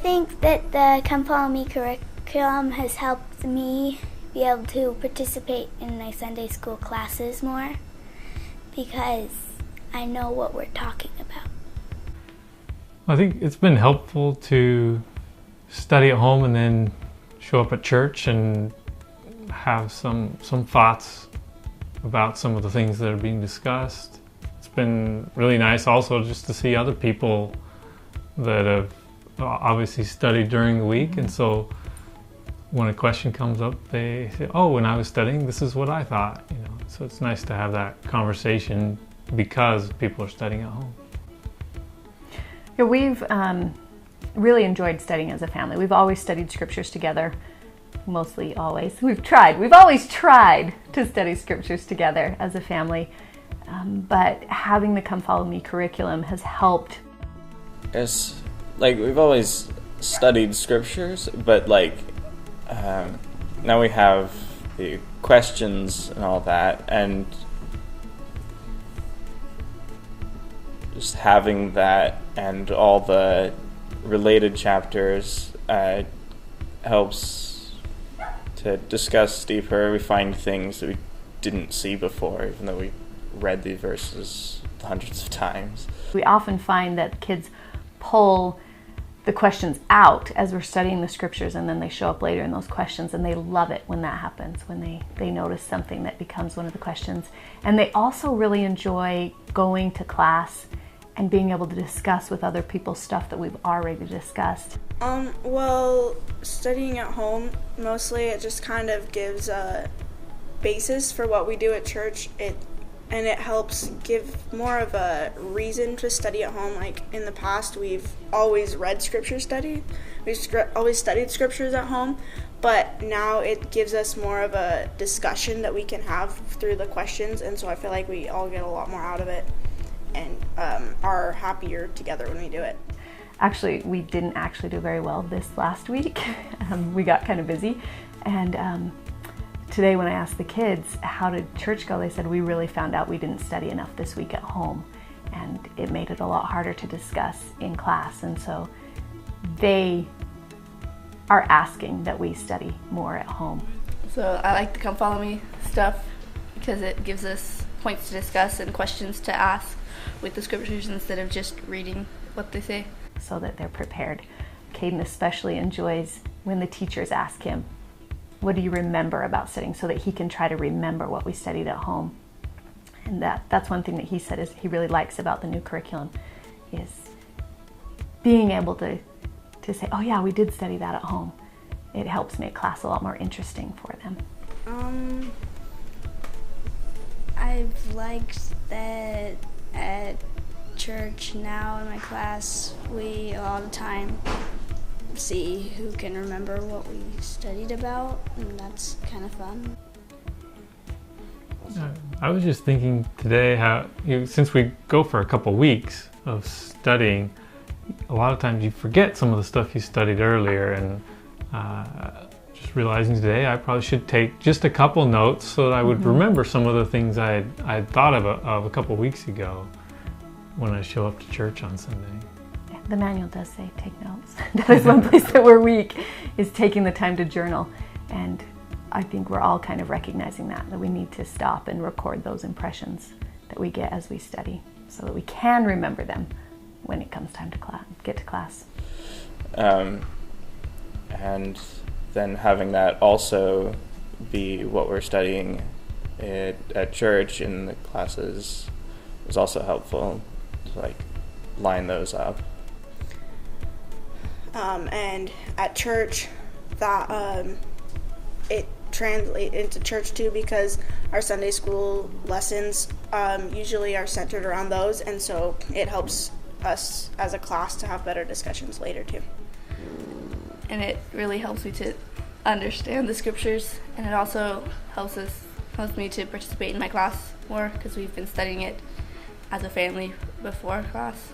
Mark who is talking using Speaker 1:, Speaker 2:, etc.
Speaker 1: think that the Come Follow Me curriculum has helped me be able to participate in my Sunday school classes more because I know what we're talking about.
Speaker 2: I think it's been helpful to study at home and then show up at church and have some thoughts about some of the things that are being discussed. It's been really nice also just to see other people that have obviously studied during the week, and so when a question comes up, they say, "Oh, when I was studying, this is what I thought." So it's nice to have that conversation because people are studying at home.
Speaker 3: Yeah, we've really enjoyed studying as a family. We've always studied scriptures together. Mostly always. We've always tried to study scriptures together as a family. But having the Come Follow Me curriculum has helped.
Speaker 4: It's like we've always studied scriptures, but now we have the questions and all that, and just having that and all the related chapters helps to discuss deeper. We find things that we didn't see before, even though we read the verses hundreds of times.
Speaker 3: We often find that kids pull the questions out as we're studying the scriptures, and then they show up later in those questions, and they love it when that happens, when they notice something that becomes one of the questions. And they also really enjoy going to class and being able to discuss with other people stuff that we've already discussed.
Speaker 5: Well, studying at home, mostly it just kind of gives a basis for what we do at church. And it helps give more of a reason to study at home. Like in the past, we've always read scripture study. We've always studied scriptures at home, but now it gives us more of a discussion that we can have through the questions, and so I feel like we all get a lot more out of it and are happier together when we do it.
Speaker 3: Actually, we didn't actually do very well this last week. We got kind of busy, and today when I asked the kids how did church go, they said we really found out we didn't study enough this week at home, and it made it a lot harder to discuss in class, and so they are asking that we study more at home.
Speaker 6: So I like the Come Follow Me stuff because it gives us points to discuss and questions to ask with the scriptures instead of just reading what they say.
Speaker 3: So that they're prepared. Caden especially enjoys when the teachers ask him, what do you remember about studying, so that he can try to remember what we studied at home. And that's one thing that he said is he really likes about the new curriculum, is being able to say, oh yeah, we did study that at home. It helps make class a lot more interesting for them.
Speaker 1: I've liked that at church now in my class, we a lot of time see who can remember what we studied about, and that's kind of fun.
Speaker 2: I was just thinking today how, since we go for a couple weeks of studying, a lot of times you forget some of the stuff you studied earlier, and just realizing today I probably should take just a couple notes so that I would remember some of the things I had thought of a couple weeks ago when I show up to church on Sunday.
Speaker 3: The manual does say take notes. That is one place that we're weak, is taking the time to journal. And I think we're all kind of recognizing that we need to stop and record those impressions that we get as we study so that we can remember them when it comes time to get to class.
Speaker 4: And then having that also be what we're studying at church in the classes is also helpful to line those up.
Speaker 5: And at church, that it translates into church too, because our Sunday school lessons usually are centered around those, and so it helps us as a class to have better discussions later too.
Speaker 6: And it really helps me to understand the scriptures, and it also helps me to participate in my class more because we've been studying it as a family before class.